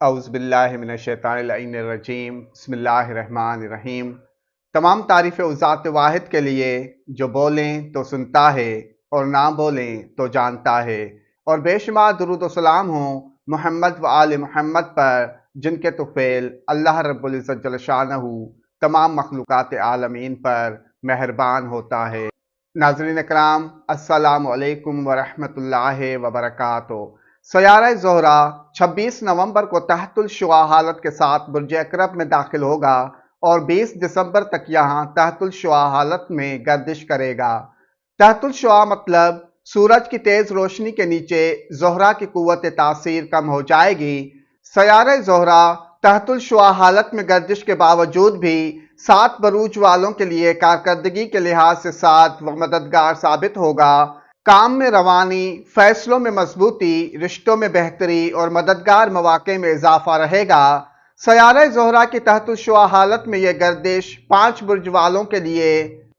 اعوذ باللہ من الشیطان اللعین الرجیم بسم اللہ الرحمن الرحیم۔ تمام تعریف اس ذات واحد کے لیے جو بولیں تو سنتا ہے اور نہ بولیں تو جانتا ہے، اور بے شمار درود و سلام ہوں محمد و آل محمد پر، جن کے طفیل اللہ رب العزت جل شانہ تمام مخلوقات عالمین پر مہربان ہوتا ہے۔ ناظرین اکرام، السلام علیکم ورحمۃ اللہ وبرکاتہ۔ سیارہ زہرہ 26 نومبر کو تحت الشعاع حالت کے ساتھ برج عقرب میں داخل ہوگا اور 20 دسمبر تک یہاں تحت الشعاع حالت میں گردش کرے گا۔ تحت الشعاع مطلب سورج کی تیز روشنی کے نیچے زہرہ کی قوت تاثیر کم ہو جائے گی۔ سیارہ زہرہ تحت الشعاع حالت میں گردش کے باوجود بھی 7 بروج والوں کے لیے کارکردگی کے لحاظ سے ساتھ و مددگار ثابت ہوگا۔ کام میں روانی، فیصلوں میں مضبوطی، رشتوں میں بہتری اور مددگار مواقع میں اضافہ رہے گا۔ سیارہ زہرہ کی تحت الشعاع حالت میں یہ گردش 5 برج والوں کے لیے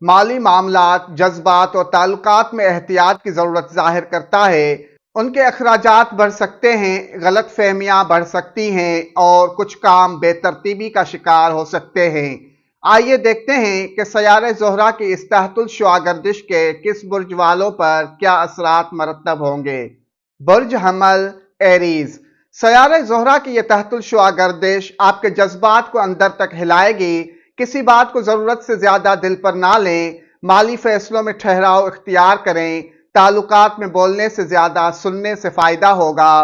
مالی معاملات، جذبات اور تعلقات میں احتیاط کی ضرورت ظاہر کرتا ہے۔ ان کے اخراجات بڑھ سکتے ہیں، غلط فہمیاں بڑھ سکتی ہیں اور کچھ کام بے ترتیبی کا شکار ہو سکتے ہیں۔ آئیے دیکھتے ہیں کہ سیارہ زہرہ کی اس تحت الشعاع گردش کے کس برج والوں پر کیا اثرات مرتب ہوں گے۔ برج حمل ایریز۔ سیارہ زہرہ کی یہ تحت الشعاع گردش آپ کے جذبات کو اندر تک ہلائے گی۔ کسی بات کو ضرورت سے زیادہ دل پر نہ لیں، مالی فیصلوں میں ٹھہراؤ اختیار کریں، تعلقات میں بولنے سے زیادہ سننے سے فائدہ ہوگا،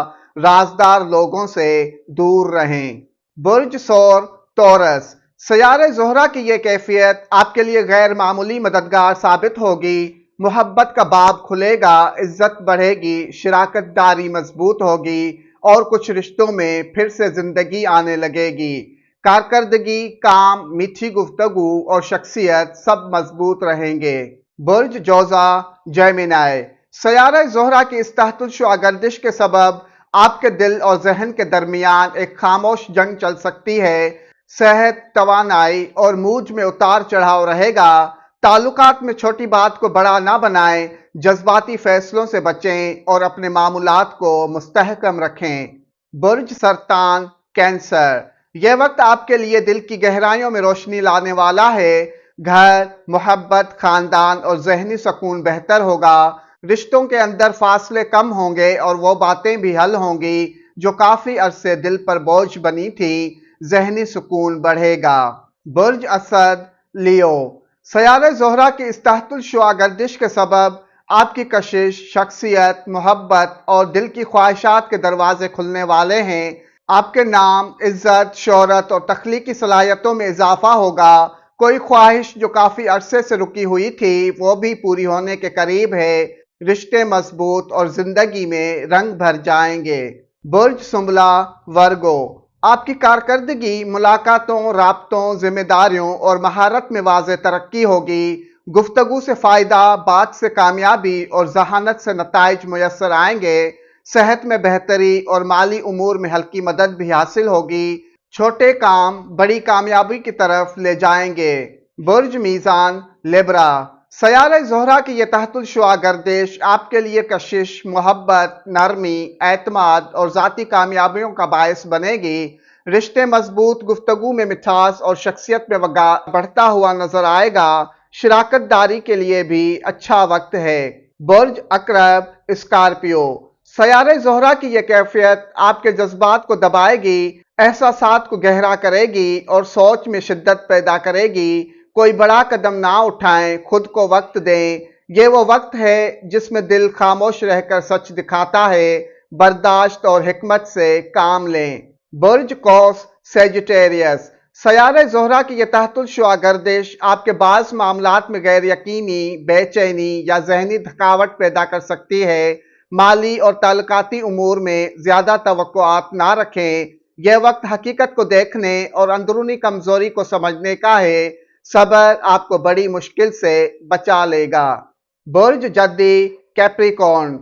رازدار لوگوں سے دور رہیں۔ برج ثور ٹورس۔ سیارہ زہرہ کی یہ کیفیت آپ کے لیے غیر معمولی مددگار ثابت ہوگی۔ محبت کا باب کھلے گا، عزت بڑھے گی، شراکت داری مضبوط ہوگی اور کچھ رشتوں میں پھر سے زندگی آنے لگے گی۔ کارکردگی، کام، میٹھی گفتگو اور شخصیت سب مضبوط رہیں گے۔ برج جوزہ جیمنائی۔ سیارہ زہرہ کی اس تحت الشعاع گردش کے سبب آپ کے دل اور ذہن کے درمیان ایک خاموش جنگ چل سکتی ہے۔ صحت، توانائی اور موج میں اتار چڑھاؤ رہے گا۔ تعلقات میں چھوٹی بات کو بڑا نہ بنائیں، جذباتی فیصلوں سے بچیں اور اپنے معمولات کو مستحکم رکھیں۔ برج سرطان کینسر۔ یہ وقت آپ کے لیے دل کی گہرائیوں میں روشنی لانے والا ہے۔ گھر، محبت، خاندان اور ذہنی سکون بہتر ہوگا۔ رشتوں کے اندر فاصلے کم ہوں گے اور وہ باتیں بھی حل ہوں گی جو کافی عرصے دل پر بوجھ بنی تھی۔ ذہنی سکون بڑھے گا۔ برج اسد لیو۔ سیارہ زہرہ کی اس تحت الشعاع گردش کے سبب آپ کی کشش، شخصیت، محبت اور دل کی خواہشات کے دروازے کھلنے والے ہیں۔ آپ کے نام، عزت، شہرت اور تخلیقی صلاحیتوں میں اضافہ ہوگا۔ کوئی خواہش جو کافی عرصے سے رکی ہوئی تھی وہ بھی پوری ہونے کے قریب ہے۔ رشتے مضبوط اور زندگی میں رنگ بھر جائیں گے۔ برج سنبلہ ورگو۔ آپ کی کارکردگی، ملاقاتوں، رابطوں، ذمہ داریوں اور مہارت میں واضح ترقی ہوگی۔ گفتگو سے فائدہ، بات سے کامیابی اور ذہانت سے نتائج میسر آئیں گے۔ صحت میں بہتری اور مالی امور میں ہلکی مدد بھی حاصل ہوگی۔ چھوٹے کام بڑی کامیابی کی طرف لے جائیں گے۔ برج میزان لیبرا۔ سیارہ زہرہ کی یہ تحت الشعاع گردش آپ کے لیے کشش، محبت، نرمی، اعتماد اور ذاتی کامیابیوں کا باعث بنے گی۔ رشتے مضبوط، گفتگو میں مٹھاس اور شخصیت میں وقار بڑھتا ہوا نظر آئے گا۔ شراکت داری کے لیے بھی اچھا وقت ہے۔ برج عقرب اسکارپیو۔ سیارہ زہرہ کی یہ کیفیت آپ کے جذبات کو دبائے گی، احساسات کو گہرا کرے گی اور سوچ میں شدت پیدا کرے گی۔ کوئی بڑا قدم نہ اٹھائیں، خود کو وقت دیں۔ یہ وہ وقت ہے جس میں دل خاموش رہ کر سچ دکھاتا ہے۔ برداشت اور حکمت سے کام لیں۔ برج قوس سیجیٹیریس۔ سیارہ زہرہ کی یہ تحت الشعاع گردش آپ کے بعض معاملات میں غیر یقینی، بے چینی یا ذہنی تھکاوٹ پیدا کر سکتی ہے۔ مالی اور تعلقاتی امور میں زیادہ توقعات نہ رکھیں۔ یہ وقت حقیقت کو دیکھنے اور اندرونی کمزوری کو سمجھنے کا ہے۔ صبر آپ کو بڑی مشکل سے بچا لے گا۔ برج جدی کیپریکارن۔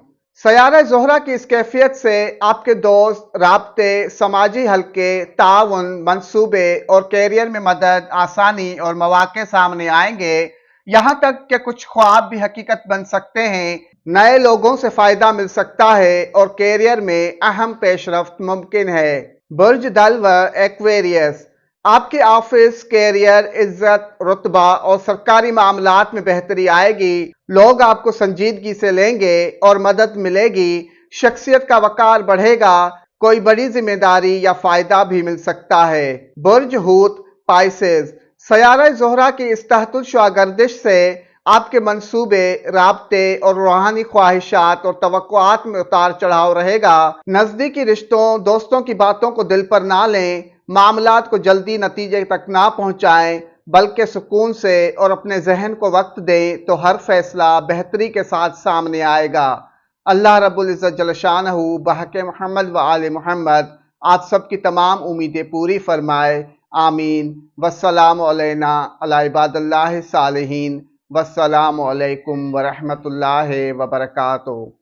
سیارہ زہرہ کی اس کیفیت سے آپ کے دوست، رابطے، سماجی حلقے، تعاون، منصوبے اور کیریئر میں مدد، آسانی اور مواقع سامنے آئیں گے۔ یہاں تک کہ کچھ خواب بھی حقیقت بن سکتے ہیں۔ نئے لوگوں سے فائدہ مل سکتا ہے اور کیریئر میں اہم پیش رفت ممکن ہے۔ برج دلور ایکویریس، آپ کے آفس، کیریئر، عزت، رتبہ اور سرکاری معاملات میں بہتری آئے گی۔ لوگ آپ کو سنجیدگی سے لیں گے اور مدد ملے گی۔ شخصیت کا وقار بڑھے گا۔ کوئی بڑی ذمہ داری یا فائدہ بھی مل سکتا ہے۔ برج حوت پائسز، سیارہ زہرہ کی اس تحت الشعاع گردش سے آپ کے منصوبے، رابطے اور روحانی خواہشات اور توقعات میں اتار چڑھاؤ رہے گا۔ نزدیکی رشتوں، دوستوں کی باتوں کو دل پر نہ لیں۔ معاملات کو جلدی نتیجے تک نہ پہنچائیں، بلکہ سکون سے اور اپنے ذہن کو وقت دیں تو ہر فیصلہ بہتری کے ساتھ سامنے آئے گا۔ اللہ رب العزت جل شانہ بحق محمد و آل محمد آپ سب کی تمام امیدیں پوری فرمائے، آمین۔ والسلام علینا علی عباد اللہ الصالحین، والسلام علیکم ورحمۃ اللہ وبرکاتہ۔